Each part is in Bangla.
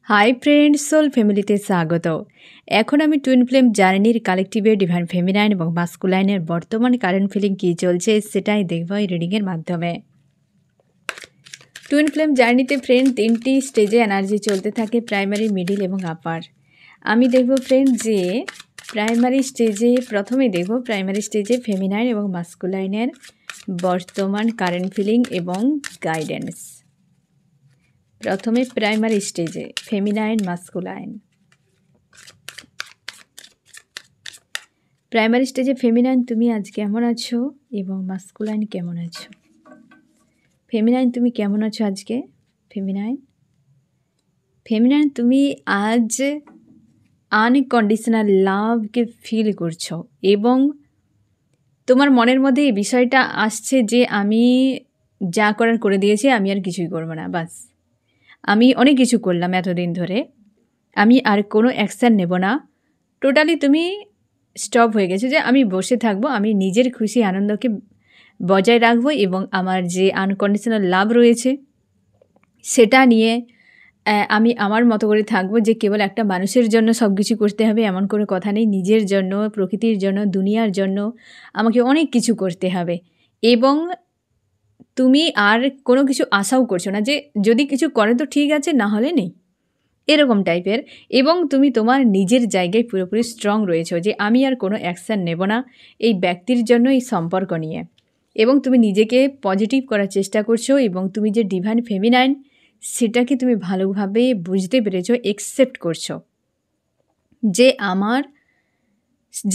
হাই ফ্রেন্ডস, সোল ফ্যামিলিতে স্বাগত। এখন আমি টুইন ফ্লেম জার্নির কালেকটিভে ডিভাইন ফেমিনাইন এবং মাস্কুলাইনের বর্তমান কারেন্ট ফিলিং কী চলছে সেটাই দেখব এই রিডিংয়ের মাধ্যমে। টুইন ফ্লেম জার্নিতে ফ্রেন্ড 3টি স্টেজে এনার্জি চলতে থাকে, প্রাইমারি, মিডিল এবং আপার। আমি দেখব ফ্রেন্ড যে প্রাইমারি স্টেজে প্রথমে দেখব প্রাইমারি স্টেজে ফেমিনাইন এবং মাস্কুলাইনের বর্তমান কারেন্ট ফিলিং এবং গাইডেন্স। প্রথমে প্রাইমারি স্টেজে ফেমিনাইন মাস্কুলাইন। প্রাইমারি স্টেজে ফেমিনাইন, তুমি আজ কেমন আছো এবং মাস্কুলাইন কেমন আছো? ফেমিনাইন, তুমি কেমন আছো আজকে? ফেমিনাইন, তুমি আজ আনকন্ডিশনাল লাভকে ফিল করছো এবং তোমার মনের মধ্যে এই বিষয়টা আসছে যে আমি যা করার করে দিয়েছি, আমি আর কিছুই করবো না, বাস আমি অনেক কিছু করলাম এতদিন ধরে, আমি আর কোনো অ্যাকশান নেব না। টোটালি তুমি স্টপ হয়ে গেছো যে আমি বসে থাকবো, আমি নিজের খুশি আনন্দকে বজায় রাখবো এবং আমার যে আনকন্ডিশনাল লাভ রয়েছে সেটা নিয়ে আমি আমার মতো করে থাকবো। যে কেবল একটা মানুষের জন্য সব কিছু করতে হবে এমন কোনো কথা নেই, নিজের জন্য, প্রকৃতির জন্য, দুনিয়ার জন্য আমাকে অনেক কিছু করতে হবে। এবং তুমি আর কোনো কিছু আশাও করছো না যে যদি কিছু করে তো ঠিক আছে, না হলে নেই, এরকম টাইপের। এবং তুমি তোমার নিজের জায়গায় পুরোপুরি স্ট্রং রয়েছো যে আমি আর কোনো অ্যাকশান নেব না এই ব্যক্তির জন্য, এই সম্পর্ক নিয়ে। এবং তুমি নিজেকে পজিটিভ করার চেষ্টা করছো এবং তুমি যে ডিভাইন ফেমিনাইন সেটাকে তুমি ভালোভাবে বুঝতে পেরেছো, একসেপ্ট করছো যে আমার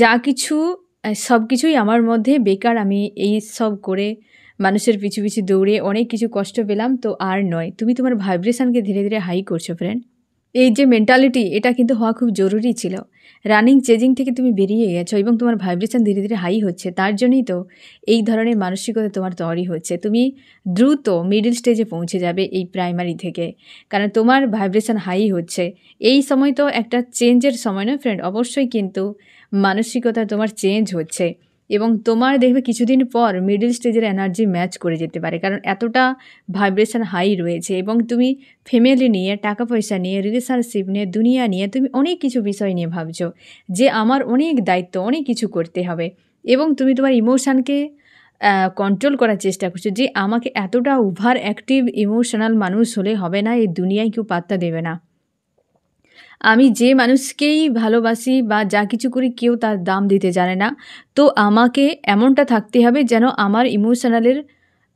যা কিছু সব কিছুই আমার মধ্যে বেকার, আমি এই সব করে মানুষের পিছু পিছু দৌড়ে অনেক কিছু কষ্ট পেলাম, তো আর নয়। তুমি তোমার ভাইব্রেশনকে ধীরে ধীরে হাই করছো ফ্রেন্ড। এই যে মেন্টালিটি, এটা কিন্তু হওয়া খুব জরুরি ছিল। রানিং চেজিং থেকে তুমি বেরিয়ে গেছো এবং তোমার ভাইব্রেশন ধীরে ধীরে হাই হচ্ছে, তার জন্যই তো এই ধরনের মানসিকতা তোমার তৈরি হচ্ছে। তুমি দ্রুত মিডল স্টেজে পৌঁছে যাবে এই প্রাইমারি থেকে, কারণ তোমার ভাইব্রেশন হাই হচ্ছে। এই সময় তো একটা চেঞ্জের সময় নয় ফ্রেন্ড, অবশ্যই কিন্তু মানসিকতা তোমার চেঞ্জ হচ্ছে এবং তোমার দেখবে কিছুদিন পর মিডল স্টেজের এনার্জি ম্যাচ করে যেতে পারে, কারণ এতটা ভাইব্রেশন হাই রয়েছে। এবং তুমি ফ্যামিলি নিয়ে, টাকা পয়সা নিয়ে, রিলেশনশিপ নিয়ে, দুনিয়া নিয়ে তুমি অনেক কিছু বিষয় নিয়ে ভাবছো যে আমার অনেক দায়িত্ব, অনেক কিছু করতে হবে। এবং তুমি তোমার ইমোশানকে কন্ট্রোল করার চেষ্টা করছো যে আমাকে এতটা ওভার অ্যাক্টিভ ইমোশনাল মানুষ হলে হবে না, এই দুনিয়ায় কেউ পাত্তা দেবে না। আমি যে মানুষকেই ভালোবাসি বা যা কিছু করি কেউ তার দাম দিতে জানে না, তো আমাকে এমনটা থাকতে হবে যেন আমার ইমোশনালের,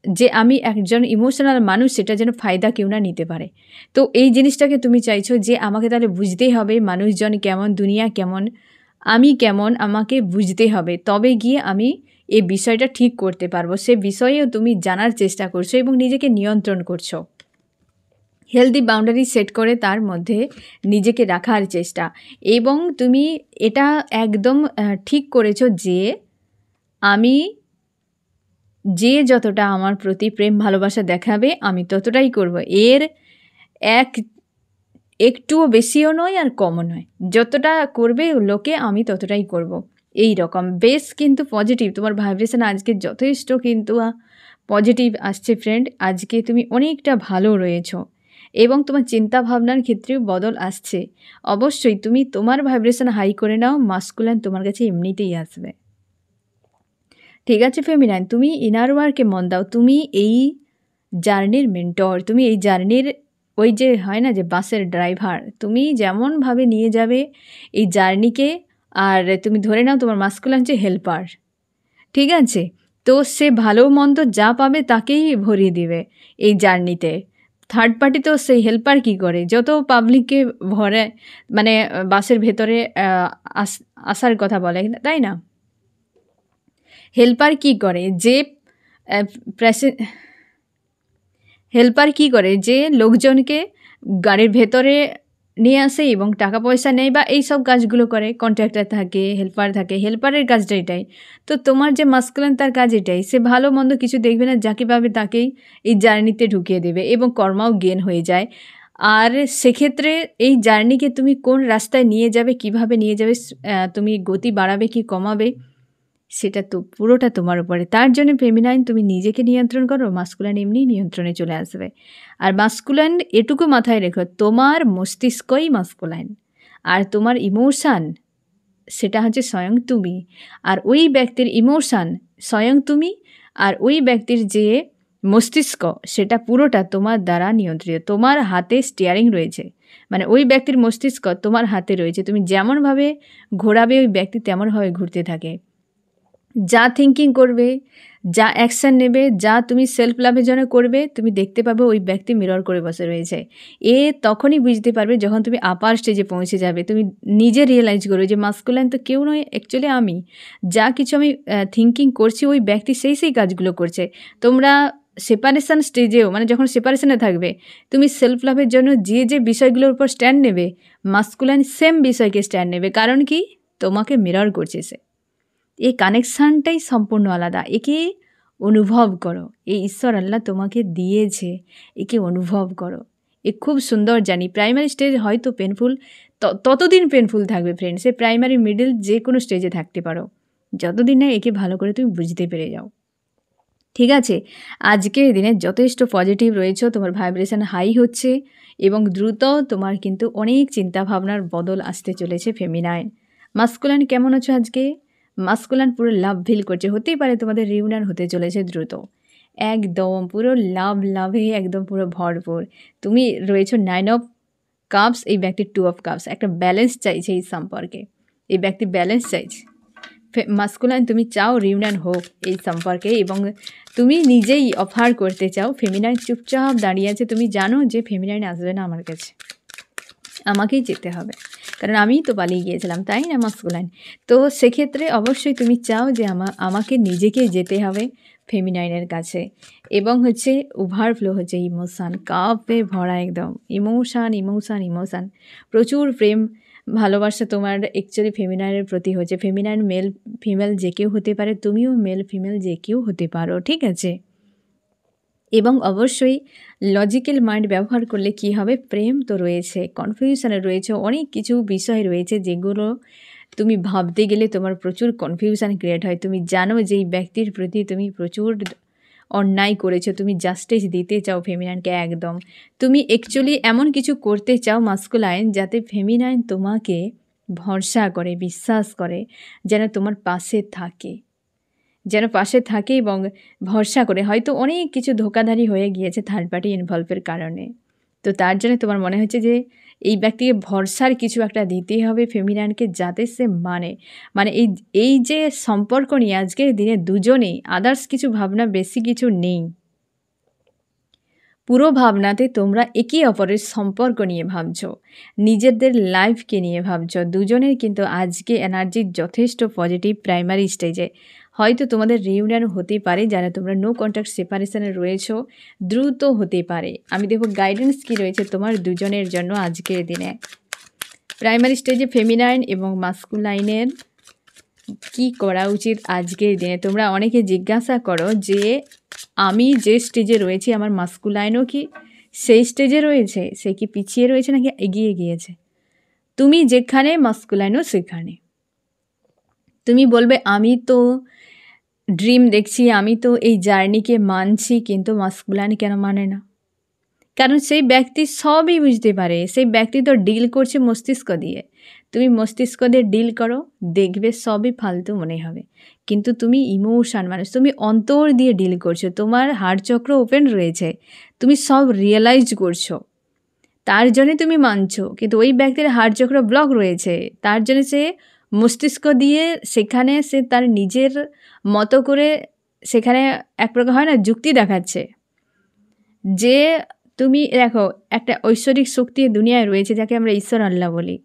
যে আমি একজন ইমোশনাল মানুষ সেটা যেন ফায়দা কেউ না নিতে পারে। তো এই জিনিসটাকে তুমি চাইছো যে আমাকে তাহলে বুঝতেই হবে মানুষজন কেমন, দুনিয়া কেমন, আমি কেমন, আমাকে বুঝতে হবে, তবে গিয়ে আমি এই বিষয়টা ঠিক করতে পারবো। সে বিষয়েও তুমি জানার চেষ্টা করছো এবং নিজেকে নিয়ন্ত্রণ করছো, হেলদি বাউন্ডারি সেট করে তার মধ্যে নিজেকে রাখার চেষ্টা। এবং তুমি এটা একদম ঠিক করেছো যে আমি যে যতটা আমার প্রতি প্রেম ভালোবাসা দেখাবে আমি ততটাই করব, এর একটুও বেশিও নয় আর কমও নয়, যতটা করবে লোকে আমি ততটাই করব। এই রকম বেশ কিন্তু পজিটিভ, তোমার ভাইব্রেশন আজকে যথেষ্ট কিন্তু পজিটিভ আসছে ফ্রেন্ড। আজকে তুমি অনেকটা ভালো রয়েছো এবং তোমার চিন্তা ভাবনার ক্ষেত্রেও বদল আসছে। অবশ্যই তুমি তোমার ভাইব্রেশন হাই করে নাও, মাস্কুলাইন তোমার কাছে এমনিতেই আসবে। ঠিক আছে ফেমিনাইন, তুমি ইনার ওয়ার্কে মন দাও, তুমি এই জার্নির মেন্টর, তুমি এই জার্নির ওই যে হয় না যে বাসের ড্রাইভার, তুমি যেমনভাবে নিয়ে যাবে এই জার্নিকে। আর তুমি ধরে নাও তোমার মাস্কুলাইন হচ্ছে হেল্পার, ঠিক আছে? তো সে ভালো মন্দ যা পাবে তাকেই ভরিয়ে দিবে এই জার্নিতে। থার্ড পার্টি তো সেই হেল্পার কী করে, যত পাবলিককে ভরে মানে বাসের ভেতরে আসার কথা বলে, তাই না? হেল্পার কী করে, যে হেল্পার কী করে, যে লোকজনকে গাড়ির ভেতরে নিয়ে আসে এবং টাকা পয়সা নেয় বা এই সব কাজগুলো করে। কন্ট্রাক্টর থাকে, হেল্পার থাকে, হেল্পারের কাজটা এটাই। তো তোমার যে মাস্কুলাইন তার কাজ এটাই, সে ভালো মন্দ কিছু দেখবে না, যাকে পাবে তাকেই এই জার্নিতে ঢুকিয়ে দেবে এবং কর্মাও গেন হয়ে যায়। আর সেক্ষেত্রে এই জার্নিকে তুমি কোন রাস্তায় নিয়ে যাবে, কিভাবে নিয়ে যাবে, তুমি গতি বাড়াবে কি কমাবে, সেটা তো পুরোটা তোমার উপরে। তার জন্য ফেমিনাইন তুমি নিজেকে নিয়ন্ত্রণ করো, মাস্কুলাইন এমনিই নিয়ন্ত্রণে চলে আসবে। আর মাস্কুলাইন এটুকু মাথায় রেখো, তোমার মস্তিষ্কই মাস্কুলাইন, আর তোমার ইমোশান সেটা হচ্ছে স্বয়ং তুমি। আর ওই ব্যক্তির ইমোশান স্বয়ং তুমি, আর ওই ব্যক্তির যে মস্তিষ্ক সেটা পুরোটা তোমার দ্বারা নিয়ন্ত্রিত। তোমার হাতে স্টিয়ারিং রয়েছে, মানে ওই ব্যক্তির মস্তিষ্ক তোমার হাতে রয়েছে। তুমি যেমনভাবে ঘোরাবে ওই ব্যক্তি তেমনভাবে ঘুরতে থাকে। যা থিঙ্কিং করবে, যা অ্যাকশান নেবে, যা তুমি সেলফ লাভের জন্য করবে, তুমি দেখতে পাবে ওই ব্যক্তি মিরর করে বসে রয়েছে। তখনই বুঝতে পারবে যখন তুমি আপার স্টেজে পৌঁছে যাবে। তুমি নিজে রিয়েলাইজ করবে যে মাস্কুলাইন তো কেউ নয়, অ্যাকচুয়ালি আমি যা কিছু আমি থিঙ্কিং করছি ওই ব্যক্তি সেই কাজগুলো করছে। তোমরা সেপারেশন স্টেজেও, মানে যখন সেপারেশনে থাকবে, তুমি সেলফ লাভের জন্য যে বিষয়গুলোর উপর স্ট্যান্ড নেবে, মাস্কুলাইন সেম বিষয়কে স্ট্যান্ড নেবে। কারণ কি? তোমাকে মিরর করছে সে। এই কানেকশানটাই সম্পূর্ণ আলাদা। একে অনুভব করো। এই ঈশ্বর আল্লাহ তোমাকে দিয়েছে, একে অনুভব করো। খুব সুন্দর জানি। প্রাইমারি স্টেজ হয়তো পেনফুল, ততদিন পেনফুল থাকবে ফ্রেন্ড। সে প্রাইমারি মিডল যে কোনো স্টেজে থাকতে পারো, যতদিন না একে ভালো করে তুমি বুঝতে পেরে যাও। ঠিক আছে? আজকের দিনে যথেষ্ট পজিটিভ রয়েছে, তোমার ভাইব্রেশন হাই হচ্ছে এবং দ্রুত তোমার কিন্তু অনেক চিন্তাভাবনার বদল আসতে চলেছে ফেমিনাইন। মাস্কুলাইন কেমন আছো আজকে? মাস্কুলাইন পুরো লাভ ফিল করছে। হতেই পারে তোমাদের রিউনিয়ন হতে চলেছে দ্রুত, একদম পুরো লাভে একদম পুরো ভরপুর। তুমি রয়েছো 9 অফ কাপস, এই ব্যক্তির 2 অফ কাপস। একটা ব্যালেন্স চাইছে এই সম্পর্কে, এই ব্যক্তি ব্যালেন্স চাইছে। মাস্কুলাইন তুমি চাও রিউনিয়ন হোক এই সম্পর্কে, এবং তুমি নিজেই অফার করতে চাও। ফেমিনাইন চুপচাপ দাঁড়িয়ে আছে। তুমি জানো যে ফেমিনাইন আসবে না আমার কাছে, আমাকেই যেতে হবে, কারণ আমিই তো পালিয়ে গিয়েছিলাম, তাই না মাস্কুলাইন? তো সেক্ষেত্রে অবশ্যই তুমি চাও যে আমাকে নিজেকে যেতে হবে ফেমিনাইনের কাছে। এবং হচ্ছে ওভারফ্লো হচ্ছে ইমোশান, কাপে ভরা একদম ইমোশান। প্রচুর প্রেম ভালোবাসা তোমার অ্যাকচুয়ালি ফেমিনাইনের প্রতি হচ্ছে। ফেমিনাইন মেল ফিমেল যে কেউ হতে পারে, তুমিও মেল ফিমেল যে কেউ হতে পারো, ঠিক আছে? এবং অবশ্যই লজিক্যাল মাইন্ড ব্যবহার করলে কি হবে, প্রেম তো রয়েছে, কনফিউশনে রয়েছে, অনেক কিছু বিষয় রয়েছে যেগুলো তুমি ভাবতে গেলে তোমার প্রচুর কনফিউশন ক্রিয়েট হয়। তুমি জানো যে এই ব্যক্তির প্রতি তুমি প্রচুর অন্যায় করেছো, তুমি জাস্টিস দিতে চাও ফেমিনাইনকে একদম। তুমি অ্যাকচুয়ালি এমন কিছু করতে চাও মাস্কুলাইন, যাতে ফেমিনাইন তোমাকে ভরসা করে, বিশ্বাস করে, যেন তোমার পাশে থাকে এবং ভরসা করে। হয়তো অনেক কিছু ধোঁকাধারি হয়ে গিয়েছে থার্ড পার্টি ইনভলভের কারণে। তো তার জন্য তোমার মনে হচ্ছে যে এই ব্যক্তিকে ভরসার কিছু একটা দিতেই হবে ফেমিনাইনকে, যাতে সে মানে এই যে সম্পর্ক নিয়ে আজকের দিনে দুজনেই, আদার্স কিছু ভাবনা বেশি কিছু নেই। পুরো ভাবনাতে তোমরা একে অপরের সম্পর্ক নিয়ে ভাবছো, নিজেদের লাইফকে নিয়ে ভাবছো। দুজনের কিন্তু আজকে এনার্জি যথেষ্ট পজিটিভ প্রাইমারি স্টেজে। হয়তো তোমাদের রিউনিয়ন হতে পারে, যারা তোমরা নো কন্ট্যাক্ট সেপারেশনে রয়েছো, দ্রুত হতে পারে। আমি দেখো গাইডেন্স কী রয়েছে তোমার দুজনের জন্য আজকের দিনে। প্রাইমারি স্টেজে ফেমিনাইন এবং মাস্কুলাইনের কি করা উচিত আজকের দিনে। তোমরা অনেকে জিজ্ঞাসা করো যে আমি যে স্টেজে রয়েছি আমার মাস্কুলাইনও কি সেই স্টেজে রয়েছে, সে কি পিছিয়ে রয়েছে নাকি এগিয়ে গিয়েছে? তুমি যেখানে মাস্কুলাইনও সেখানে। তুমি বলবে আমি তো ড্রিম দেখছি, আমি তো এই জার্নিকে মানছি, কিন্তু মাস্কুলাইন কেন মানে না? কারণ সেই ব্যক্তি সবই বুঝতে পারে, সেই ব্যক্তি তো ডিল করছে মস্তিষ্ক দিয়ে। তুমি মস্তিষ্ক দিয়ে ডিল করো, দেখবে সবই ফালতু মনে হবে। কিন্তু তুমি ইমোশান মানুষ, তুমি অন্তর দিয়ে ডিল করছো, তোমার হার্ট চক্র ওপেন রয়েছে, তুমি সব রিয়েলাইজ করছো, তার জন্যে তুমি মানছো। কিন্তু ওই ব্যক্তির হার্ট চক্র ব্লক রয়েছে, তার জন্য সে মস্তিষ্ক দিয়ে সেখানে সে তার নিজের মতো করে সেখানে এক প্রকার হয় না, যুক্তি দেখাচ্ছে যে তুমি দেখো একটা ঐশ্বরিক শক্তি দুনিয়ায় রয়েছে, যাকে আমরা ঈশ্বর আল্লাহ বলি।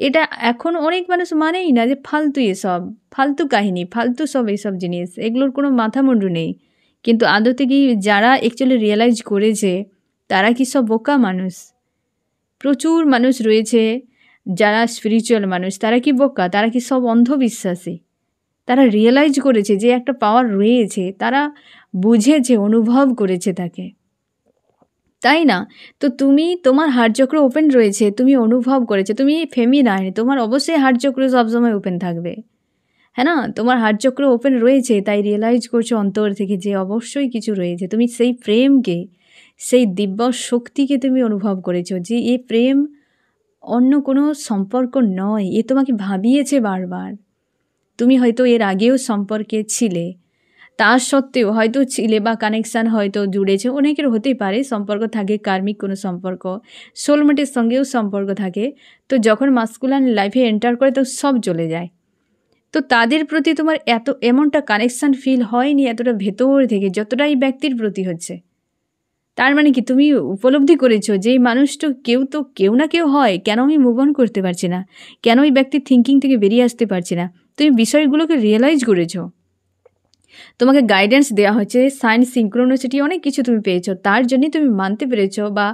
এটা এখন অনেক মানুষ মানেই না, যে ফালতু এসব, ফালতু কাহিনী, ফালতু সব এইসব জিনিস, এগুলোর কোনো মাথা মুন্ডু নেই। কিন্তু আদতে কি যারা অ্যাকচুয়ালি রিয়েলাইজ করেছে তারা কি সব বোকা মানুষ? প্রচুর মানুষ রয়েছে যারা স্পিরিচুয়াল মানুষ, তারা কি বোকা? তারা কি সব অন্ধবিশ্বাসী? তারা রিয়েলাইজ করেছে যে একটা পাওয়ার রয়েছে, তারা বুঝেছে, অনুভব করেছে তাকে, তাই না? তো তুমি, তোমার হার্ট চক্র ওপেন রয়েছে, তুমি অনুভব করেছে, তুমি ফেমিনাইন, তোমার অবশ্যই হার্ট চক্র সবসময় ওপেন থাকবে। হ্যাঁ না, তোমার হার্ট চক্র ওপেন রয়েছে, তাই রিয়েলাইজ করছো অন্তর থেকে যে অবশ্যই কিছু রয়েছে। তুমি সেই প্রেমকে, সেই দিব্য শক্তিকে তুমি অনুভব করেছো যে এই প্রেম অন্য কোনো সম্পর্ক নয়, এ তোমাকে ভাবিয়েছে বারবার। তুমি হয়তো এর আগেও সম্পর্কে ছিলে, তা সত্ত্বেও হয়তো ছিলে বা কানেকশান হয়তো জুড়েছে, অনেকের হতেই পারে সম্পর্ক থাকে, কার্মিক কোনো সম্পর্ক, সোলমেটের সঙ্গেও সম্পর্ক থাকে। তো যখন মাস্কুলান লাইফে এন্টার করে তো সব চলে যায়। তো তাদের প্রতি তোমার এমনটা কানেকশান ফিল হয়নি এতটা ভেতর থেকে, যতটা এই ব্যক্তির প্রতি হচ্ছে। তার মানে কি তুমি উপলব্ধি করেছো যে এই মানুষটা কেউ না কেউ হয়, কেন আমি মুভ অন করতে পারছি না, কেন এই ব্যক্তির থিঙ্কিং থেকে বেরিয়ে আসতে পারছি না। তুমি বিষয়গুলোকে রিয়েলাইজ করেছো, তোমাকে গাইডেন্স দেওয়া হচ্ছে, সাইন সিঙ্ক্রোনিসিটি অনেক কিছু তুমি পেয়েছো, তার জন্যই তুমি মানতে পেরেছো বা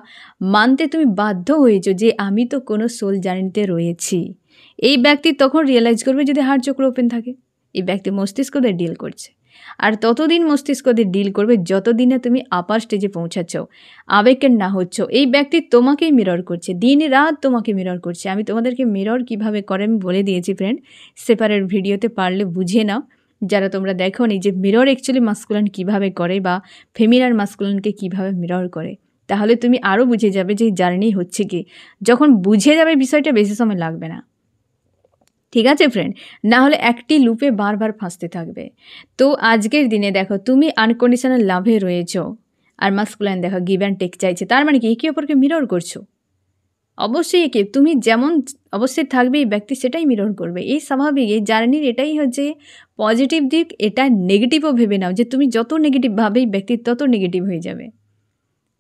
মানতে তুমি বাধ্য হয়েছো যে আমি তো কোনো সোল জার্নিতে রয়েছি। এই ব্যক্তি তখন রিয়েলাইজ করবে যদি হার্ট চক্র ওপেন থাকে। এই ব্যক্তি মস্তিষ্ক দিয়ে ডিল করছে, আর ততদিন মস্তিষ্ক দিয়ে ডিল করবে যতদিনে তুমি আপার স্টেজে পৌঁছাচ্ছ, আবেগের না হচ্ছ। এই ব্যক্তি তোমাকেই মিরর করছে, দিন রাত তোমাকে মিরর করছে। আমি তোমাদেরকে মিরর কিভাবে করে আমি বলে দিয়েছি ফ্রেন্ড, সেপারেট ভিডিওতে, পারলে বুঝে নাও যারা তোমরা দেখো নি যে মিরর অ্যাকচুয়ালি মাস্কুলান কিভাবে করে বা ফেমিনার মাস্কুলানকে কিভাবে মিরর করে, তাহলে তুমি আরও বুঝে যাবে যে জার্নি হচ্ছে কি। যখন বুঝে যাবে বিষয়টা বেশি সময় লাগবে না, ঠিক আছে ফ্রেন্ড? না হলে একটি লুপে বারবার ফাঁসতে থাকবে। তো আজকের দিনে দেখো তুমি আনকন্ডিশনাল লাভে রয়েছো, আর মাস্কুলান দেখো গিভ অ্যান্ড টেক চাইছে। তার মানে কি একে অপরকে মিরর করছো। অবশ্যই একে তুমি যেমন অবশ্যই থাকবে, এই ব্যক্তি সেটাই মিরর করবে। এই স্বাভাবিক, এই জার্নির এটাই হচ্ছে পজিটিভ দিক। এটা নেগেটিভও ভেবে নাও যে তুমি যত নেগেটিভ ভাবে এই ব্যক্তি তত নেগেটিভ হয়ে যাবে।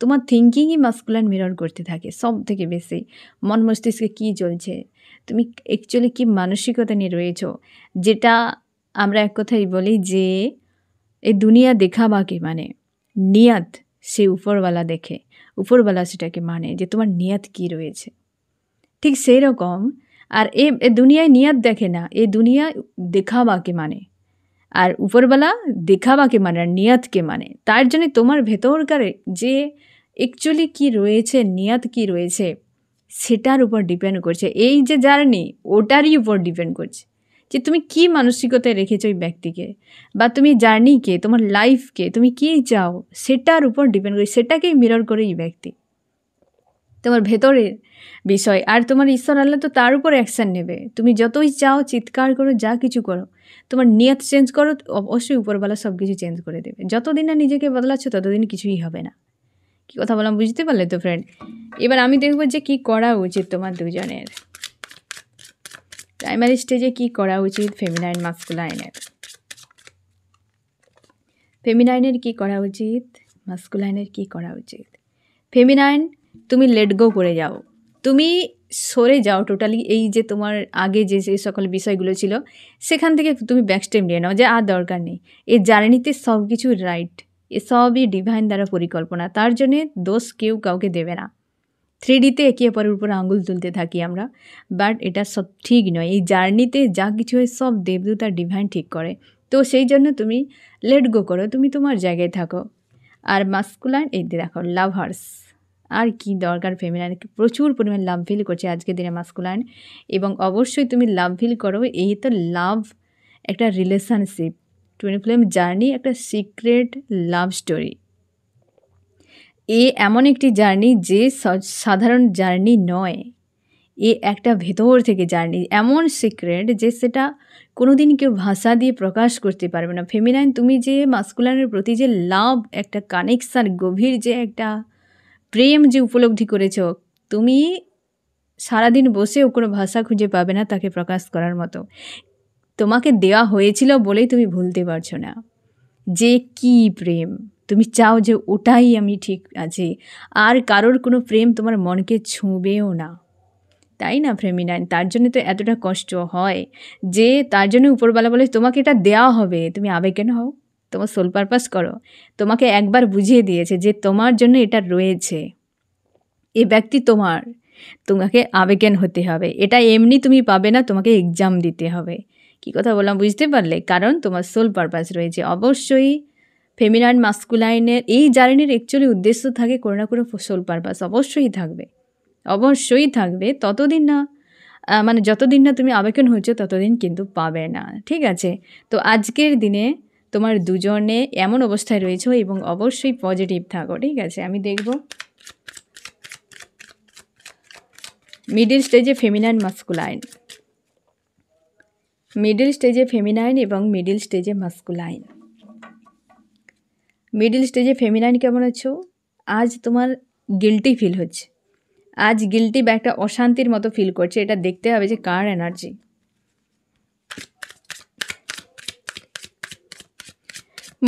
তোমার থিঙ্কিংই মাস্কুলান মিরর করতে থাকে সব থেকে বেশি। মন মস্তিষ্কে কী চলছে, তুমি অ্যাকচুয়ালি কী মানসিকতা নিয়ে রয়েছো, যেটা আমরা এক কথাই বলি যে এই দুনিয়া দেখাবাকে মানে নিয়াত সে উপরওয়ালা দেখে, উপরওয়ালা সেটাকে মানে যে তোমার নিয়াত কী রয়েছে। ঠিক সেই রকম আর এ দুনিয়ায় নিয়াত দেখে না, এই দুনিয়া দেখাবাকে মানে, আর উপরওয়ালা দেখাবাকে মানে আর নিয়াতকে মানে। তার জন্য তোমার ভেতরকার যে অ্যাকচুয়ালি কী রয়েছে, নিয়াত কী রয়েছে, সেটার উপর ডিপেন্ড করছে। এই যে জার্নি ওটারই উপর ডিপেন্ড করছে যে তুমি কী মানসিকতায় রেখেছো এই ব্যক্তিকে, বা তুমি জার্নিকে, তোমার লাইফকে তুমি কী চাও, সেটার উপর ডিপেন্ড করে। সেটাকেই মিরর করে এই ব্যক্তি, তোমার ভেতরের বিষয়। আর তোমার ঈশ্বর আল্লাহ তো তার উপর অ্যাকশান নেবে। তুমি যতই চাও, চিৎকার করো, যা কিছু করো, তোমার নিয়ত চেঞ্জ করো, অবশ্যই উপরওয়ালা সব কিছু চেঞ্জ করে দেবে। যতদিন না নিজেকে বদলাচ্ছ ততদিন কিছুই হবে না। কী কথা বললাম বুঝতে পারলে তো ফ্রেন্ড? এবার আমি দেখব যে কী করা উচিত তোমার দুজনের, প্রাইমারি স্টেজে কী করা উচিত ফেমিনাইন মাস্কুলাইনের। ফেমিনাইনের কী করা উচিত, মাস্কুলাইনের কী করা উচিত। ফেমিনাইন তুমি লেট গো করে যাও, তুমি সরে যাও টোটালি। এই যে তোমার আগে যে সকল বিষয়গুলো ছিল সেখান থেকে তুমি ব্যাকস্টেপ নিয়ে নাও যে আর দরকার নেই। এই জার্নিতে সব কিছু রাইট, এসবই ডিভাইন দ্বারা পরিকল্পনা, তার জন্যে দোষ কেউ কাউকে দেবে না। 3Dতে একে অপরের উপর আঙুল তুলতে থাকি আমরা, বাট এটা সব ঠিক নয়। এই জার্নিতে যা কিছু হয় সব দেবদূত আর ডিভাইন ঠিক করে। তো সেই জন্য তুমি লেট গো করো, তুমি তোমার জায়গায় থাকো। আর মাস্কুলাইন এই দেখো লাভার্স, আর কি দরকার ফেমিনাইন প্রচুর পরিমাণ লাভ ফিল করছে আজকের দিনে মাস্কুলাইন, এবং অবশ্যই তুমি লাভ ফিল করো। এই তো লাভ একটা রিলেশনশিপ, টুইন ফ্লেম জার্নি, একটা সিক্রেট লাভ স্টোরি। এ এমন একটি জার্নি যে সাধারণ জার্নি নয়, এ একটা ভেতর থেকে জার্নি, এমন সিক্রেট যে সেটা কোনো দিন কেউ ভাষা দিয়ে প্রকাশ করতে পারবে না। ফেমিনাইন তুমি যে মাস্কুলাইনের প্রতি যে লাভ, একটা কানেকশান, গভীর যে একটা প্রেম যে উপলব্ধি করেছ, তুমি সারাদিন বসেও কোনো ভাষা খুঁজে পাবে না তাকে প্রকাশ করার মতো। তোমাকে দেওয়া হয়েছিল বলেই তুমি ভুলতে পারছো না যে কি প্রেম। তুমি চাও যে ওটাই আমি ঠিক আছি, আর কারোর কোনো প্রেম তোমার মনকে ছুঁবেও না, তাই না ফেমিনাইন? তার জন্য তো এতটা কষ্ট হয়, যে তার জন্য উপরওয়ালা বলে তোমাকে এটা দেওয়া হবে, তুমি আবেগেন হও, তোমার সোল পারপাস করো। তোমাকে একবার বুঝিয়ে দিয়েছে যে তোমার জন্য এটা রয়েছে, এ ব্যক্তি তোমার, তোমাকে আবেগেন হতে হবে। এটা এমনি তুমি পাবে না, তোমাকে এক্সাম দিতে হবে। কি কথা বললাম বুঝতে পারলে? কারণ তোমার সোল পারপাস রয়েছে। অবশ্যই ফেমিনাইন মাস্কুলাইনের এই জার্নির অ্যাকচুয়ালি উদ্দেশ্য থাকে কোনো না কোনো সোল পারপাস অবশ্যই থাকবে, অবশ্যই থাকবে। ততদিন না মানে যতদিন না তুমি আবেগন হচ্ছ ততদিন কিন্তু পাবে না, ঠিক আছে? তো আজকের দিনে তোমার দুজনে এমন অবস্থায় রয়েছো এবং অবশ্যই পজিটিভ থাকো, ঠিক আছে? আমি দেখব মিডল স্টেজে ফেমিনাইন মাস্কুলাইন, মিডল স্টেজে ফেমিনাইন এবং মিডল স্টেজে মাস্কুলাইন। মিডল স্টেজে ফেমিনাইন কেমন আছো? আজ তোমার গিল্টি ফিল হচ্ছে, আজ গিল্টি বা একটা অশান্তির মতো ফিল করছে। এটা দেখতে হবে যে কার এনার্জি।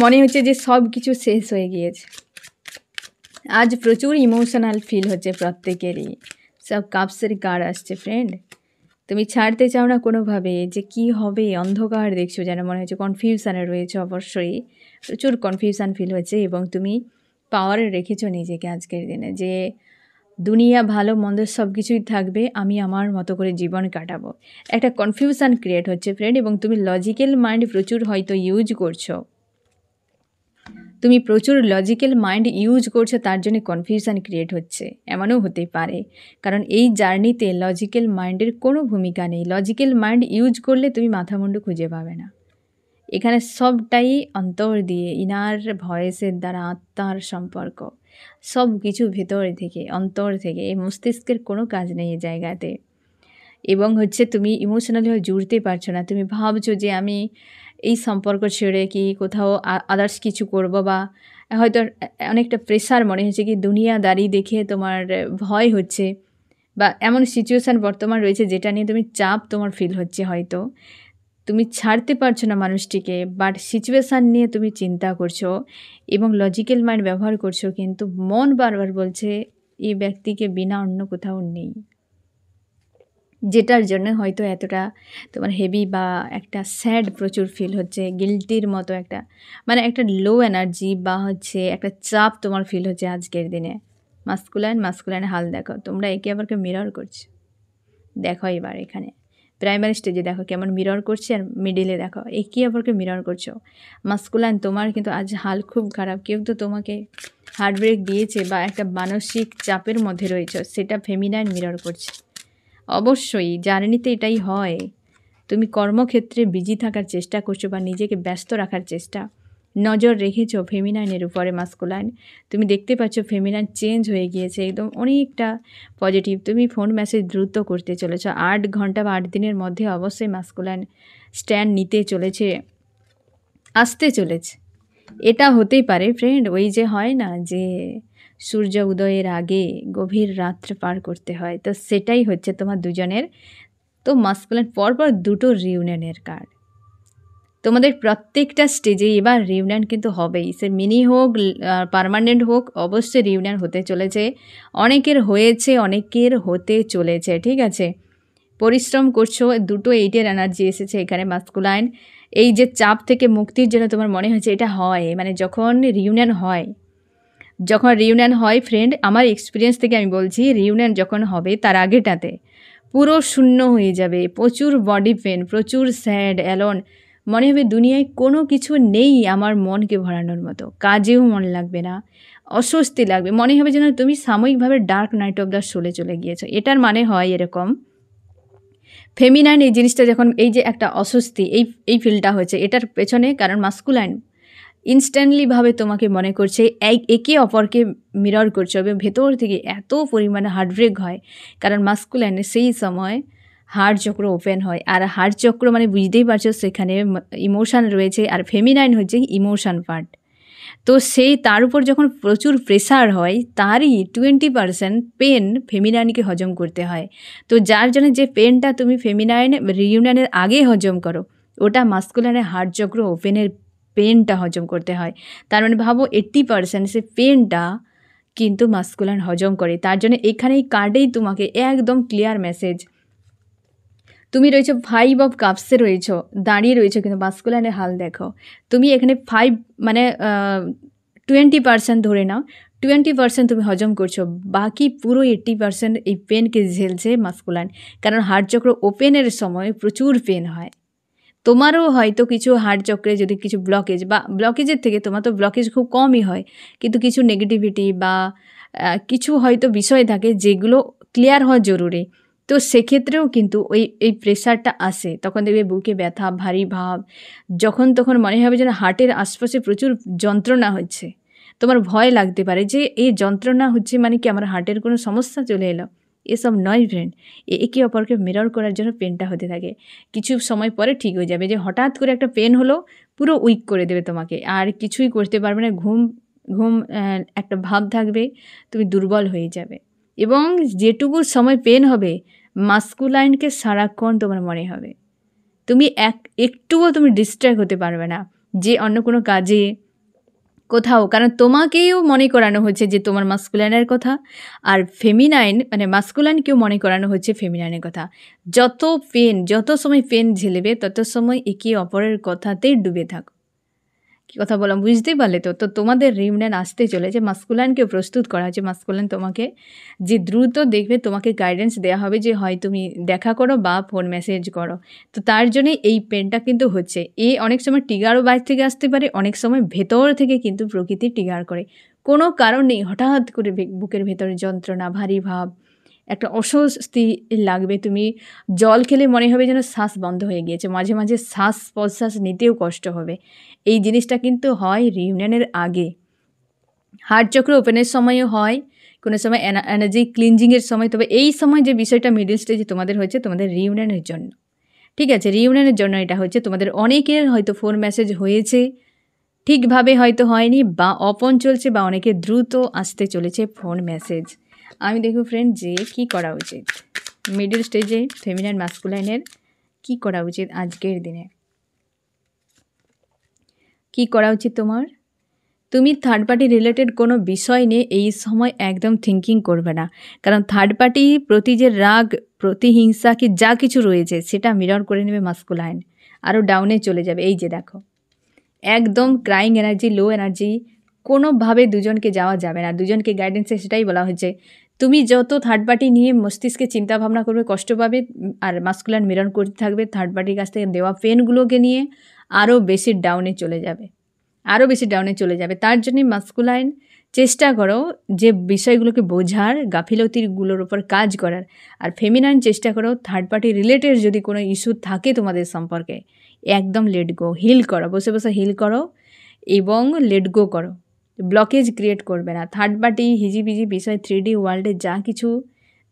মনে হচ্ছে যে সব কিছু শেষ হয়ে গিয়েছে। আজ প্রচুর ইমোশনাল ফিল হচ্ছে প্রত্যেকেরই। সব কাপসের কার্ড আসছে ফ্রেন্ড। তুমি ছাড়তে চাও না কোনোভাবে, যে কি হবে, অন্ধকার দেখছো, যেন মনে হচ্ছে কনফিউশানে রয়েছে। অবশ্যই প্রচুর কনফিউশান ফিল হচ্ছে এবং তুমি পাওয়ারে রেখেছো নিজেকে আজকের দিনে, যে দুনিয়া ভালো মন্দ সব কিছুই থাকবে, আমি আমার মতো করে জীবন কাটাবো। একটা কনফিউশান ক্রিয়েট হচ্ছে ফ্রেন্ড, এবং তুমি লজিক্যাল মাইন্ড প্রচুর হয়তো ইউজ করছো, তুমি প্রচুর লজিক্যাল মাইন্ড ইউজ করছো, তার জন্য কনফিউশান ক্রিয়েট হচ্ছে, এমনও হতে পারে। কারণ এই জার্নিতে লজিক্যাল মাইন্ডের কোনো ভূমিকা নেই। লজিক্যাল মাইন্ড ইউজ করলে তুমি মাথামুন্ডু খুঁজে পাবে না। এখানে সবটাই অন্তর দিয়ে, ইনার ভয়েসের দ্বারা, আত্মার সম্পর্ক, সব কিছু ভেতর থেকে, অন্তর থেকে। এই মস্তিষ্কের কোনো কাজ নেই এই জায়গাতে। এবং হচ্ছে তুমি ইমোশনালি জুড়তে পারছো না। তুমি ভাবছো যে আমি এই সম্পর্ক ছেড়ে কি কোথাও আদার্স কিছু করব, বা হয়তো অনেকটা প্রেশার মনে হচ্ছে, কি দুনিয়াদারি দেখে তোমার ভয় হচ্ছে, বা এমন সিচুয়েশান বর্তমান রয়েছে যেটা নিয়ে তুমি চাপ তোমার ফিল হচ্ছে। হয়তো তুমি ছাড়তে পারছো না মানুষটিকে, বাট সিচুয়েশান নিয়ে তুমি চিন্তা করছো এবং লজিক্যাল মাইন্ড ব্যবহার করছো, কিন্তু মন বারবার বলছে এই ব্যক্তিকে বিনা অন্য কোথাও নেই, যেটার জন্য হয়তো এতটা তোমার হেভি বা একটা স্যাড প্রচুর ফিল হচ্ছে, গিল্টির মতো একটা, মানে একটা লো এনার্জি বা হচ্ছে একটা চাপ তোমার ফিল হচ্ছে আজকের দিনে। মাস্কুলাইন হাল দেখো, তোমরা একে অপরকে মিরর করছো। দেখো এবার এখানে প্রাইমারি স্টেজে দেখো কেমন মিরর করছে, আর মিডিলে দেখো একে অপরকে মিরর করছো। মাস্কুলাইন তোমার কিন্তু আজ হাল খুব খারাপ। কেউ তো তোমাকে হার্টব্রেক দিয়েছে বা একটা মানসিক চাপের মধ্যে রয়েছে, সেটা ফেমিনাইন মিরর করছে। অবশ্যই জার্নিতে এটাই হয়। তুমি কর্মক্ষেত্রে বিজি থাকার চেষ্টা করছো বা নিজেকে ব্যস্ত রাখার চেষ্টা, নজর রেখেছো ফেমিনাইনের উপরে। মাস্কুলাইন তুমি দেখতে পাচ্ছ ফেমিনাইন চেঞ্জ হয়ে গিয়েছে, একদম অনেকটা পজিটিভ। তুমি ফোন মেসেজ দ্রুত করতে চলেছো, 8 ঘন্টা বা 8 দিনের মধ্যে অবশ্যই মাস্কুলাইন স্ট্যান্ড নিতে চলেছে, আসতে চলেছে। এটা হতেই পারে ফ্রেন্ড, ওই যে হয় না যে সূর্য উদয়ের আগে গভীর রাত্রে পার করতে হয়, তো সেটাই হচ্ছে তোমার দুজনের। তো মাস্কুলাইন পরপর দুটো রিউনিয়নের কার্ড, তোমাদের প্রত্যেকটা স্টেজে এবার রিউনিয়ন কিন্তু হবেই। সে মিনি হোক পার্মানেন্ট হোক, অবশ্যই রিউনিয়ন হতে চলেছে। অনেকের হয়েছে, অনেকের হতে চলেছে, ঠিক আছে? পরিশ্রম করছো, দুটো 8-এর এনার্জি এসেছে এখানে মাস্কুলাইন। এই যে চাপ থেকে মুক্তির জন্য তোমার মনে হচ্ছে এটা হয়, মানে যখন রিউনিয়ন হয় ফ্রেন্ড, আমার এক্সপিরিয়েন্স থেকে আমি বলছি, রিউনিয়ন যখন হবে তার আগেটাতে পুরো শূন্য হয়ে যাবে, প্রচুর বডি পেন, প্রচুর স্যাড, অ্যালোন, মনে হবে দুনিয়ায় কোনো কিছু নেই আমার মনকে ভরানোর মতো, কাজেও মন লাগবে না, অস্বস্তি লাগবে, মনে হবে যেন তুমি সাময়িকভাবে ডার্ক নাইট অফ দ্য সোলে চলে গিয়েছো। এটার মানে হয় এরকম, ফেমিনাইন এই জিনিসটা যখন, এই যে একটা অস্বস্তি, এই ফিলটা হয়েছে, এটার পেছনে কারণ মাস্কুলাইন ইনস্ট্যান্টলিভাবে তোমাকে মনে করছে, একে অপরকে মিরর করছে, এবং ভেতর থেকে এত পরিমাণে হার্টব্রেক হয়, কারণ মাস্কুলাইনে সেই সময় হার্ট চক্র ওপেন হয়, আর হার্ট চক্র মানে বুঝতেই পারছো সেখানে ইমোশান রয়েছে, আর ফেমিনাইন হচ্ছে ইমোশান পার্ট। তো সেই তার উপর যখন প্রচুর প্রেশার হয়, তারই 20% পেন ফেমিনাইনকে হজম করতে হয়। তো যার জন্য যে পেনটা তুমি ফেমিনাইন রিউনিয়নের আগে হজম করো, ওটা মাস্কুলাইনের হার্ট চক্র ওপেনের পেনটা হজম করতে হয়। তার মানে ভাবো 80% সে পেনটা কিন্তু মাস্কুলাইন হজম করে। তার জন্য এখানে এই কার্ডেই তোমাকে একদম ক্লিয়ার মেসেজ, তুমি রয়েছো 5 অফ কাপসে রয়েছো, দাঁড়িয়ে রয়েছো, কিন্তু মাস্কুলাইনের হাল দেখো। তুমি এখানে 5 মানে 20% ধরে নাও, 20% তুমি হজম করছো, বাকি পুরো 80% এই পেনকে ঝেলছে মাস্কুলাইন। কারণ হার্ট চক্র ওপেনের সময় প্রচুর পেন হয়। তোমারও হয়তো কিছু হার্ট চক্রে যদি কিছু ব্লকেজ, বা ব্লকেজের থেকে তোমার তো ব্লকেজ খুব কমই হয়, কিন্তু কিছু নেগেটিভিটি বা কিছু হয়তো বিষয় থাকে যেগুলো ক্লিয়ার হওয়া জরুরি। তো সেক্ষেত্রেও কিন্তু এই প্রেশারটা আসে, তখন দেখবে বুকে ব্যথা, ভারী ভাব, যখন তখন মনে হবে যেন হার্টের আশপাশে প্রচুর যন্ত্রণা হচ্ছে। তোমার ভয় লাগতে পারে যে এই যন্ত্রণা হচ্ছে মানে কি আমার হার্টের কোনো সমস্যা চলে এলো। এসব নয় ফ্রেন্ড, একে অপরকে মিরর করার জন্য পেনটা হতে থাকে। কিছু সময় পরে ঠিক হয়ে যাবে, যে হঠাৎ করে একটা পেন হলো পুরো উইক করে দেবে তোমাকে, আর কিছুই করতে পারবে না, ঘুম ঘুম একটা ভাব থাকবে, তুমি দুর্বল হয়ে যাবে। এবং যেটুকু সময় পেন হবে মাস্কুলাইনকে সারাক্ষণ তোমার মনে হবে, তুমি একটুও তুমি ডিস্ট্র্যাক্ট হতে পারবে না যে অন্য কোনো কাজে কোথাও, কারণ তোমাকেও মনে করানো হচ্ছে যে তোমার মাস্কুলাইনের কথা, আর ফেমিনাইন মানে মাস্কুলাইনকেও মনে করানো হচ্ছে ফেমিনাইনের কথা। যত সময় পেন ঝেলেবে তত সময় একে অপরের কথাতেই ডুবে থাকো। কী কথা বললাম বুঝতেই পারলে তো? তো তোমাদের রিউনিয়ন আসতে চলেছে, মাস্কুলাইনকে প্রস্তুত করা হচ্ছে। মাস্কুলাইন তোমাকে যে দ্রুত দেখবে, তোমাকে গাইডেন্স দেওয়া হবে যে হয় তুমি দেখা করো বা ফোন মেসেজ করো। তো তার জন্যে এই পেনটা কিন্তু হচ্ছে। অনেক সময় ট্রিগারও বাইরে থেকে আসতে পারে, অনেক সময় ভেতর থেকে কিন্তু প্রকৃতি ট্রিগার করে। কোনো কারণ নেই, হঠাৎ করে বুকের ভেতরে যন্ত্রণা, ভারী ভাব, একটা অস্বস্তি লাগবে। তুমি জল খেলে মনে হবে যেন শ্বাস বন্ধ হয়ে গিয়েছে, মাঝে মাঝে শ্বাস প্রশ্বাস নিতেও কষ্ট হবে। এই জিনিসটা কিন্তু হয় রিউনিয়নের আগে। হার্ট চক্র ওপেনের সময়ও হয়, কোনো সময় এনার্জি ক্লিনজিংয়ের সময়। তবে এই সময় যে বিষয়টা মিডল স্টেজে তোমাদের হয়েছে, তোমাদের রিউনিয়নের জন্য, ঠিক আছে? রিউনিয়নের জন্য এটা হচ্ছে। তোমাদের অনেকের হয়তো ফোন মেসেজ হয়েছে, ঠিকভাবে হয়তো হয়নি, বা অপন চলছে, বা অনেকে দ্রুত আসতে চলেছে ফোন মেসেজ। আমি দেখব ফ্রেন্ড যে কী করা উচিত মিডল স্টেজে ফেমিনাইন মাস্কুলাইনের, কী করা উচিত আজকের দিনে, কী করা উচিত তোমার। তুমি থার্ড পার্টি রিলেটেড কোনো বিষয় নিয়ে এই সময় একদম থিঙ্কিং করবে না, কারণ থার্ড পার্টি প্রতি যে রাগ, প্রতিহিংসা কি যা কিছু রয়েছে সেটা মিরর করে নেবে মাস্কুলাইন, আরও ডাউনে চলে যাবে। এই যে দেখো, একদম ক্রাইং এনার্জি, লো এনার্জি, কোনোভাবে দুজনকে যাওয়া যাবে না। দুজনকে গাইডেন্সে সেটাই বলা হচ্ছে, তুমি যত থার্ড পার্টি নিয়ে মস্তিষ্কে চিন্তা ভাবনা করবে কষ্ট পাবে, আর মাস্কুলাইন মিরর করতে থাকবে থার্ড পার্টির কাছ থেকে দেওয়া পেনগুলোকে নিয়ে, আরও বেশি ডাউনে চলে যাবে, আরও বেশি ডাউনে চলে যাবে। তার জন্যই মাস্কুলাইন চেষ্টা করো যে বিষয়গুলোকে বোঝার, গাফিলতিগুলোর উপর কাজ করার। আর ফেমিনাইন চেষ্টা করো থার্ড পার্টি রিলেটেড যদি কোনো ইস্যু থাকে তোমাদের সম্পর্কে, একদম লেট গো, হিল করো, বসে বসে হিল করো এবং লেট গো করো। ব্লকেজ ক্রিয়েট করবে না। থার্ড পার্টি হিজিবিজি বিষয় 3D ওয়ার্ল্ডে যা কিছু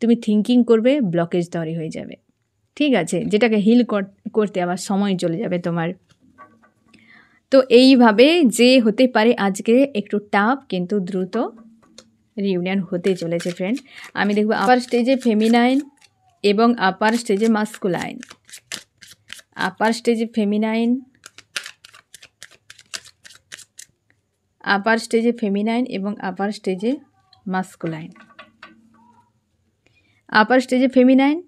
তুমি থিঙ্কিং করবে, ব্লকেজ তৈরি হয়ে যাবে, ঠিক আছে? যেটাকে হিল করতে আবার সময় চলে যাবে তোমার। তো এইভাবে যে হতে পারে আজকে একটু টাফ, কিন্তু দ্রুত রিউনিয়ন হতে চলেছে ফ্রেন্ড। আমি দেখব আপার স্টেজে ফেমিনাইন এবং আপার স্টেজে মাস্কুলাইন, আপার স্টেজে ফেমিনাইন, আপার স্টেজে ফেমিনাইন এবং আপার স্টেজে মাস্কুলাইন। আপার স্টেজে ফেমিনাইন,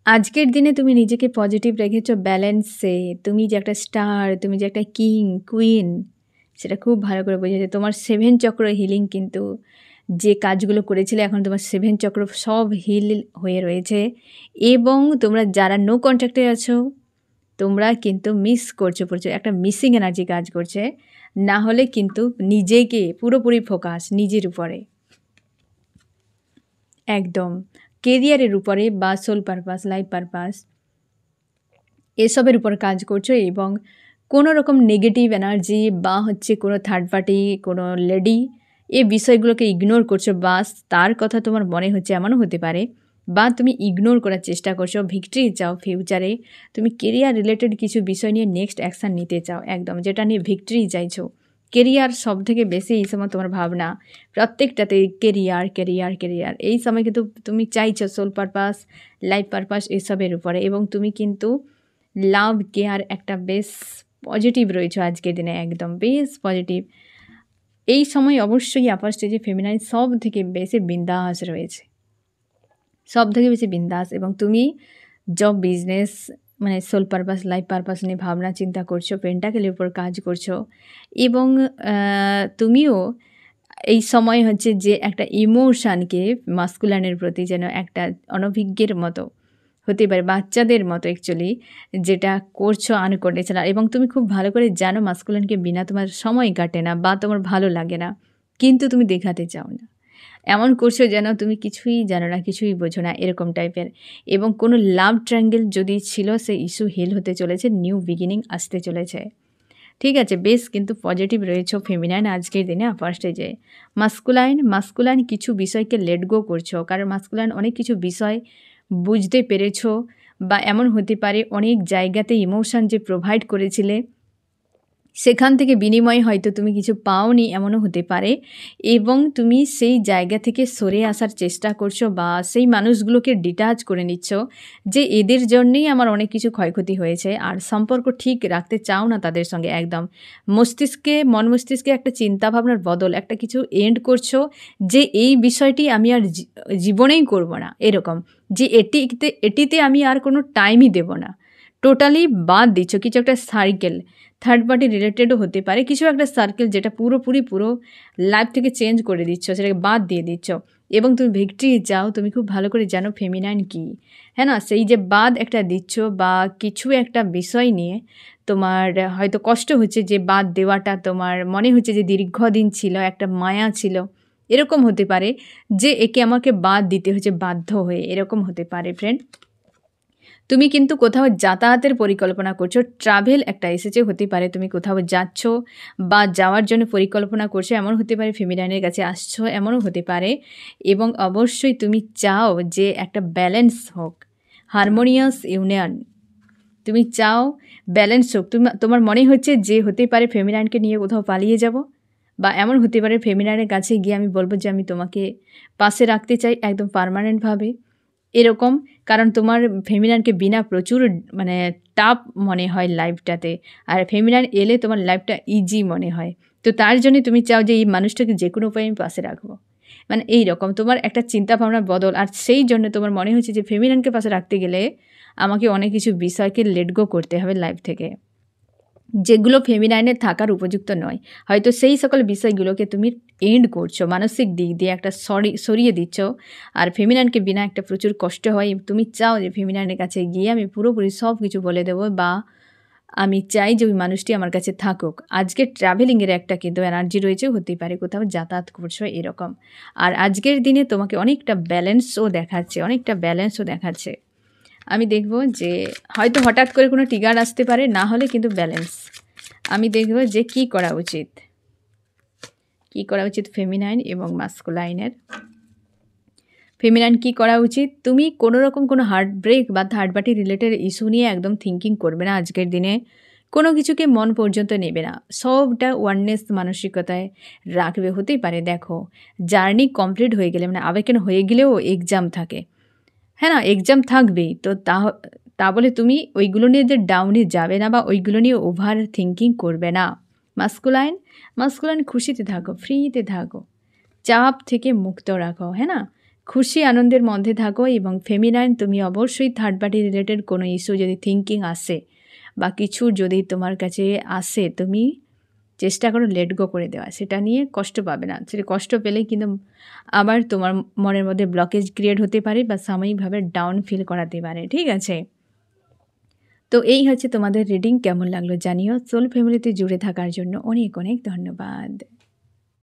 আজকের দিনে তুমি নিজেকে পজিটিভ রেখেছো, ব্যালেন্সে, তুমি যে একটা স্টার, তুমি যে একটা কিং কুইন, সেটা খুব ভালো করে বোঝাচ্ছে। তোমার 7 চক্র হিলিং, কিন্তু যে কাজগুলো করেছিলে এখন তোমার 7 চক্র সব হিল হয়ে রয়েছে। এবং তোমরা যারা নো কন্ট্যাক্টে আছো, তোমরা কিন্তু মিস করছো, একটা মিসিং এনার্জি কাজ করছে। না হলে কিন্তু নিজেকে পুরোপুরি ফোকাস নিজের উপরে, একদম কেরিয়ারের উপরে বা সোল পারপাস, লাইফ পারপাস, এসবের উপর কাজ করছো। এবং কোনো রকম নেগেটিভ এনার্জি বা হচ্ছে কোনো থার্ড পার্টি, কোনো লেডি, এই বিষয়গুলোকে ইগনোর করছো, বা তার কথা তোমার মনে হচ্ছে, এমনও হতে পারে, বা তুমি ইগনোর করার চেষ্টা করছো। ভিক্টরি চাও ফিউচারে, তুমি কেরিয়ার রিলেটেড কিছু বিষয় নিয়ে নেক্সট অ্যাকশান নিতে চাও, একদম যেটা নিয়ে ভিক্টরি চাইছো। কেরিয়ার সব থেকে বেশি এই সময় তোমার ভাবনা, প্রত্যেকটাতে কেরিয়ার কেরিয়ার কেরিয়ার। এই সময় কিন্তু তুমি চাইছো সোল পারপাস, লাইফ পারপাস এসবের উপরে। এবং তুমি কিন্তু লাভ কেয়ার একটা বেশ পজিটিভ রয়েছে আজকের দিনে, একদম বেশ পজিটিভ। এই সময় অবশ্যই আপার স্টেজে ফেমিনাইন সব থেকে বেশি বিন্দাস রয়েছে, সব থেকে বেশি বিন্দাস। এবং তুমি জব, বিজনেস, মানে সোল পারপাস, লাইফ পারপাস নিয়ে ভাবনা চিন্তা করছো, পেন্টাকেলের উপর কাজ করছো। এবং তুমিও এই সময় হচ্ছে যে একটা ইমোশানকে মাস্কুলাইনের প্রতি যেন একটা অনভিজ্ঞের মতো হতে পারে বাচ্চাদের মতো অ্যাকচুয়ালি যেটা করছো আনকন্ডিশনাল, এবং তুমি খুব ভালো করে জানো মাস্কুলিনকে বিনা তোমার সময় কাটে না বা তোমার ভালো লাগে না, কিন্তু তুমি দেখাতে চাও না। এমন করছো যেন তুমি কিছুই জানো না, কিছুই বোঝো না, এরকম টাইপের। এবং কোনো লাভ ট্রায়াঙ্গেল যদি ছিল, সেই ইস্যু হিল হতে চলেছে, নিউ বিগিনিং আসতে চলেছে। ঠিক আছে, বেশ কিন্তু পজিটিভ রয়েছে ফেমিনাইন আজকের দিনে। ফার্স্টে যে মাস্কুলাইন কিছু বিষয়কে লেট গো করছো, কারণ মাস্কুলাইন অনেক কিছু বিষয় বুঝতে পেরেছো, বা এমন হতে পারে অনেক জায়গাতে ইমোশন যে প্রোভাইড করেছিলে সেখান থেকে বিনিময়ে হয়তো তুমি কিছু পাওনি, এমনও হতে পারে, এবং তুমি সেই জায়গা থেকে সরে আসার চেষ্টা করছো বা সেই মানুষগুলোকে ডিটাচ করে নিচ্ছ যে এদের জন্যেই আমার অনেক কিছু ক্ষয়ক্ষতি হয়েছে, আর সম্পর্ক ঠিক রাখতে চাও না তাদের সঙ্গে। একদম মন মস্তিষ্কে একটা চিন্তাভাবনার বদল, একটা কিছু এন্ড করছো যে এই বিষয়টি আমি আর জীবনেই করব না, এরকম যে এটিতে আমি আর কোনো টাইমই দেব না, টোটালি বাদ দিচ্ছ। কিছু একটা সার্কেল, থার্ড পার্টি রিলেটেডও হতে পারে, কিছু একটা সার্কেল যেটা পুরো লাইফ থেকে চেঞ্জ করে দিচ্ছ, সেটাকে বাদ দিয়ে দিচ্ছ, এবং তুমি ভিক্টরি যাও। তুমি খুব ভালো করে জানো ফেমিনাইন কী, হ্যাঁ না? সেই যে বাদ একটা দিচ্ছ বা কিছু একটা বিষয় নিয়ে তোমার হয়তো কষ্ট হচ্ছে, যে বাদ দেওয়াটা তোমার মনে হচ্ছে যে দীর্ঘদিন ছিল, একটা মায়া ছিল, এরকম হতে পারে যে একে আমাকে বাদ দিতে হচ্ছে বাধ্য হয়ে, এরকম হতে পারে ফ্রেন্ড। তুমি কিন্তু কোথাও যাতায়াতের পরিকল্পনা করছো, ট্রাভেল একটা এসেছে, হতে পারে তুমি কোথাও যাচ্ছ বা যাওয়ার জন্য পরিকল্পনা করছো, এমন হতে পারে ফেমিনাইনের কাছে আসছো, এমনও হতে পারে। এবং অবশ্যই তুমি চাও যে একটা ব্যালেন্স হোক, হারমোনিয়াস ইউনিয়ন, তুমি চাও ব্যালেন্স হোক। তোমার মনে হচ্ছে যে হতে পারে ফেমিনাইনকে নিয়ে কোথাও পালিয়ে যাব, বা এমন হতে পারে ফেমিনাইনের কাছে গিয়ে আমি বলবো যে আমি তোমাকে পাশে রাখতে চাই একদম পার্মানেন্টভাবে, এরকম। কারণ তোমার ফেমিনাইনকে বিনা প্রচুর মানে টাফ মনে হয় লাইফটাতে, আর ফেমিনাইন এলে তোমার লাইফটা ইজি মনে হয়। তো তার জন্যে তুমি চাও যে এই মানুষটাকে যে কোনো উপায়ে আমি পাশে রাখবো, মানে এই রকম তোমার একটা চিন্তাভাবনার বদল। আর সেই জন্য তোমার মনে হচ্ছে যে ফেমিনাইনকে পাশে রাখতে গেলে আমাকে অনেক কিছু বিষয়কে লেট গো করতে হবে লাইফ থেকে, যেগুলো ফেমিনাইনের থাকার উপযুক্ত নয়। হয়তো সেই সকল বিষয়গুলোকে তুমি এন্ড করছো, মানসিক দিক দিয়ে একটা সরিয়ে দিচ্ছ, আর ফেমিনাইনকে বিনা একটা প্রচুর কষ্ট হয়। তুমি চাও যে ফেমিনাইনের কাছে গিয়ে আমি পুরোপুরি সব কিছু বলে দেবো, বা আমি চাই যে ওই মানুষটি আমার কাছে থাকুক। আজকে ট্রাভেলিংয়ের একটা কিন্তু এনার্জি রয়েছে, হতেই পারে কোথাও যাতায়াত করছো, এরকম। আর আজকের দিনে তোমাকে অনেকটা ব্যালেন্সও দেখাচ্ছে। আমি দেখব যে হয়তো হঠাৎ করে কোনো ট্রিগার আসতে পারে, না হলে কিন্তু ব্যালেন্স। আমি দেখব যে কি করা উচিত ফেমিনাইন এবং মাস্কুলাইনের। ফেমিনাইন কি করা উচিত? তুমি কোনো রকম কোনো হার্ট ব্রেক বা থার্ড পার্টি রিলেটেড ইস্যু নিয়ে একদম থিঙ্কিং করবে না আজকের দিনে, কোনো কিছুকে মন পর্যন্ত নেবে না, সবটা ওয়াননেস মানসিকতায় রাখবে। হতেই পারে দেখো জার্নি কমপ্লিট হয়ে গেলে, মানে আবেগেন হয়ে গেলেও এক্সাম থাকে, হ্যাঁ না? এক্সাম থাকবেই, তো তা বলে তুমি ওইগুলো নিয়ে যে ডাউনে যাবে না বা ওইগুলো নিয়ে ওভার থিঙ্কিং করবে না। মাস্কুলাইন খুশিতে থাকো, ফ্রিতে থাকো, চাপ থেকে মুক্ত রাখো, হ্যাঁ না? খুশি আনন্দের মধ্যে থাকো। এবং ফেমিনাইন তুমি অবশ্যই থার্ড পার্টি রিলেটেড কোনো ইস্যু যদি থিঙ্কিং আসে বা কিছু যদি তোমার কাছে আসে, তুমি চেষ্টা করো লেট গো করে দেওয়া, সেটা নিয়ে কষ্ট পাবে না। সেটা কষ্ট পেলেই কিন্তু আবার তোমার মনের মধ্যে ব্লকেজ ক্রিয়েট হতে পারে বা সাময়িকভাবে ডাউন ফিল করাতে পারে, ঠিক আছে? তো এই হচ্ছে তোমাদের রিডিং। কেমন লাগলো জানিও। সোল ফ্যামিলিতে জুড়ে থাকার জন্য অনেক অনেক ধন্যবাদ।